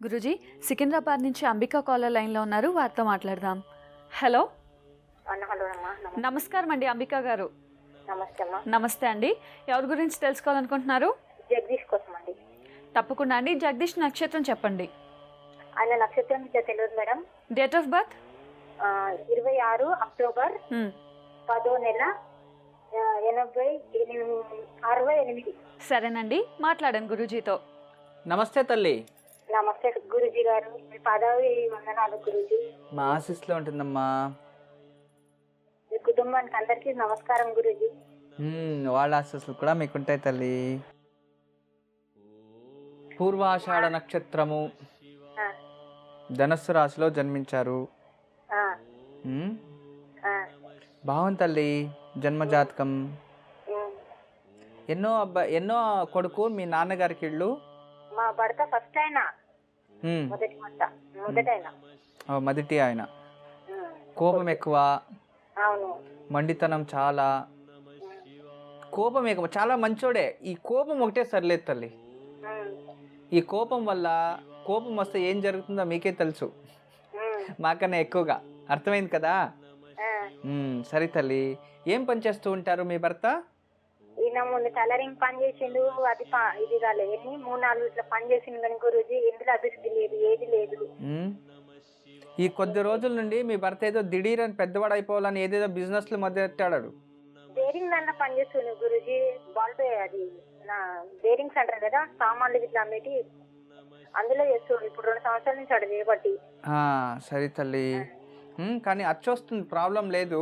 గురూజీ, సికింద్రాబాద్ నుంచి అంబికా కాలర్ లైన్లో ఉన్నారు, వారితో మాట్లాడదాం. హలో. హలో అమ్మా. నమస్కారం అండి అంబికా గారు. నమస్తే అమ్మా. నమస్తే అండి. ఎవరి గురించి తెలుసుకోవాలనుకుంటున్నారు? జగదీష్ కోసం అండి. తప్పకుండా అండి. జగదీష్ నక్షత్రం చెప్పండి. ఆయన నక్షత్రం తెలియదు madam. Date of birth 26 October 10వ నెల 68. సరేనండి, మాట్లాడండి గురూజీతో. నమస్తే తల్లి. నమస్తే గురూజీ గారు, మీ పదవి వందనాలు గురూజీ. మా ఆశీస్సులో ఉంటుందమ్మా. మీ కుటుంబానికి అందరికీ నమస్కారం గురూజీ. వాళ్ళ ఆశీస్సులు కూడా మీకుంటాయి తల్లి. పూర్వాషాఢ నక్షత్రము, ధనస్సు రాశిలో జన్మించారు. బాగుంది తల్లి జన్మజాతకం. ఎన్నో కొడుకు మీ నాన్నగారికి ఇళ్ళు? మా భర్త ఫస్ట్ ఆయన, మొదటి ఆయన. కోపం ఎక్కువ, అవును. మండితనం చాలా. కోపం ఎక్కువ, చాలా మంచోడే. ఈ కోపం ఒకటే సరిలేదు తల్లి. ఈ కోపం వల్ల, కోపం వస్తే ఏం జరుగుతుందో మీకే తెలుసు, మాకన్నా ఎక్కువగా. అర్థమైంది కదా? సరే తల్లి, ఏం పని చేస్తూ ఉంటారు మీ భర్త? ఈయన ముందు టైలరింగ్ పని చేసిండు, అది ఇది కాలేదు. 3-4 ఇట్లా పని చేసిండు కానీ గురూజీ ఎందులో అభివృద్ధి లేదు, ఏది లేదు. ఈ కొద్ది రోజుల నుండి మీ భర్త ఏదో దిఢీరని పెద్దవాడు అయిపోవాలని ఏదేదో బిజినెస్ లో మొదలెట్టాడు. బేరింగ్ దాంట్లో పని చేస్తుంది గురూజీ. బాల్బే అది నా బేరింగ్స్ అంటారు కదా, సామాన్లు ఇట్లా అమ్మేటి, అందులో చేస్తుంది. ఇప్పుడు 2 సంవత్సరాల నుంచి అక్కడ చేయబట్టి. సరే తల్లి, కానీ అచ్చొస్తుంది, ప్రాబ్లం లేదు.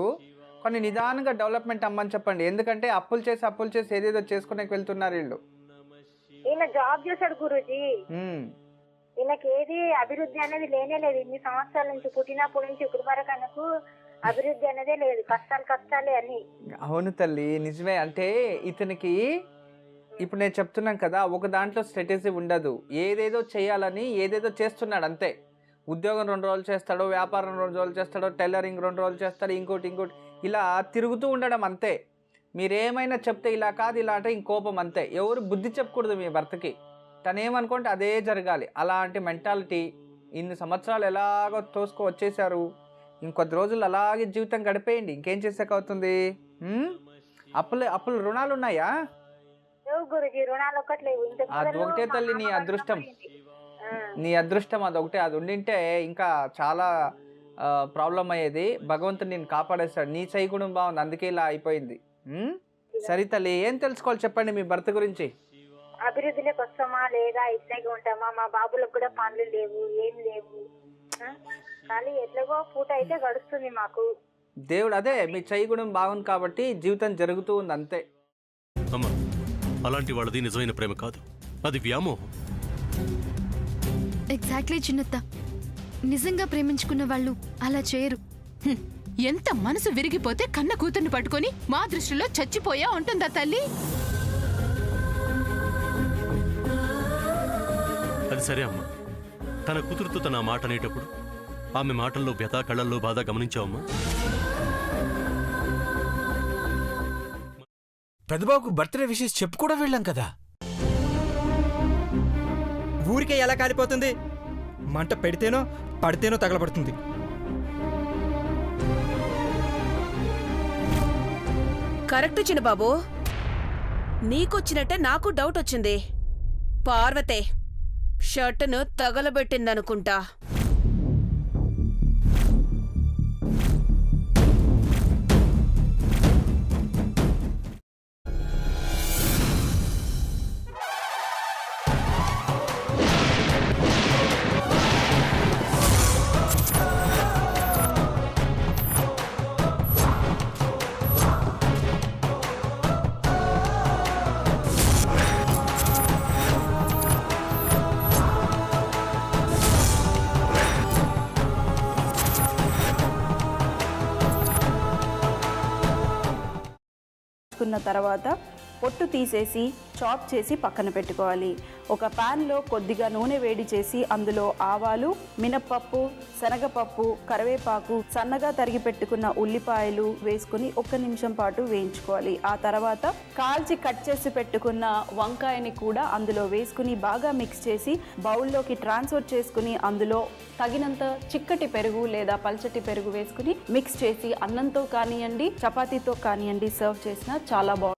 కానీ నిదానంగా డెవలప్మెంట్ అమ్మని చెప్పండి. ఎందుకంటే అప్పులు చేసి ఏదేదో చేసుకునే వెళ్తున్నారు వీళ్ళు. ఈయన జాబ్ చేశాడు గురూజీ. ఈయనకి ఏది అభివృద్ధి అనేది లేనే లేదు. ఇన్ని సంవత్సరాల నుంచి, పుట్టినప్పటి నుంచి ఇప్పుడు వరకు ఆయనకు అభివృద్ధి అనేదే లేదు. కష్టాలే అన్ని. అవును తల్లి, నిజమే. అంటే ఇతనికి ఇప్పుడు నేను చెప్తున్నాను కదా, ఒక దాంట్లో స్ట్రాటజీ ఉండదు. ఏదేదో చేయాలని ఏదేదో చేస్తున్నాడు అంతే. ఉద్యోగం 2 రోజులు చేస్తాడు, వ్యాపారం 2 రోజులు చేస్తాడు, టైలరింగ్ 2 రోజులు చేస్తాడు, ఇంకోటి ఇలా తిరుగుతూ ఉండడం అంతే. మీరేమైనా చెప్తే ఇలా కాదు, ఇలా అంటే ఇంకోపం అంతే. ఎవరు బుద్ధి చెప్పకూడదు మీ భర్తకి. తను ఏమనుకుంటే అదే జరగాలి. అలాంటి మెంటాలిటీ. ఇన్ని సంవత్సరాలు ఎలాగో తోసుకు వచ్చేసారు, ఇంకొద్ది రోజులు అలాగే జీవితం గడిపేయండి. ఇంకేం చేసాక అవుతుంది? అప్పులు రుణాలు ఉన్నాయా? అది ఒకటే తల్లి నీ అదృష్టం. అదొకటే. అది ఉండింటే ఇంకా చాలా ప్రాబ్లం అయ్యేది. భగవంతుడు నేను కాపాడేస్తాడు. నీ చేయి కూడా బాగుంది, అందుకే ఇలా అయిపోయింది. సరే తల్లి, ఏం తెలుసుకోవాలి చెప్పండి మీ భర్త గురించి. అభివృద్ధిలోకి వస్తామా లేదా, ఇట్లాగే ఉంటామా? మా బాబులకు కూడా పనులు లేవు, ఏం లేవు. కానీ ఎట్లాగో పూట అయితే గడుస్తుంది మాకు. దేవుడు అదే, మీ చేయి కూడా బాగుంది కాబట్టి జీవితం జరుగుతూ ఉంది అంతే. అమ్మా, అలాంటి వాళ్ళది నిజమైన ప్రేమ కాదు, అది వ్యామోహం. ఎగ్జాక్ట్లీ చిన్నత్త. నిజంగా ప్రేమించుకున్న వాళ్ళు అలా చేయరు. ఎంత మనసు విరిగిపోతే కన్న కూతుర్ని పట్టుకొని మా దృష్టిలో చచ్చిపోయా ఉంటుందా తల్లి? అది సరే అమ్మా, తన కూతురుతో తన మాట అనేటప్పుడు ఆమె మాటల్లో వ్యథ, కళ్ళల్లో బాధ గమనించావమ్మా? పెద్దబాబుకు బర్త్డే విషెస్ చెప్పు కూడా వెళ్ళాం కదా. ఊరికే ఎలా కాలిపోతుంది? మంట పెడితేనో పడితేనో తగలబడుతుంది. కరెక్ట్ చిన్నబాబు, నీకొచ్చినట్టే నాకు డౌట్ వచ్చింది. పార్వతే షర్టును తగలబెట్టిందనుకుంటా. తర్వాత పొట్టు తీసేసి చాప్ చేసి పక్కన పెట్టుకోవాలి. ఒక ప్యాన్లో కొద్దిగా నూనె వేడి చేసి అందులో ఆవాలు, మినప్పప్పు, శనగపప్పు, కరివేపాకు, సన్నగా తరిగి పెట్టుకున్న ఉల్లిపాయలు వేసుకుని 1 నిమిషం పాటు వేయించుకోవాలి. ఆ తర్వాత కాల్చి కట్ చేసి పెట్టుకున్న వంకాయని కూడా అందులో వేసుకుని బాగా మిక్స్ చేసి బౌల్లోకి ట్రాన్స్ఫర్ చేసుకుని అందులో తగినంత చిక్కటి పెరుగు లేదా పల్చటి పెరుగు వేసుకుని మిక్స్ చేసి అన్నంతో కానివ్వండి, చపాతీతో కానివ్వండి సర్వ్ చేసినా చాలా బాగుంటుంది.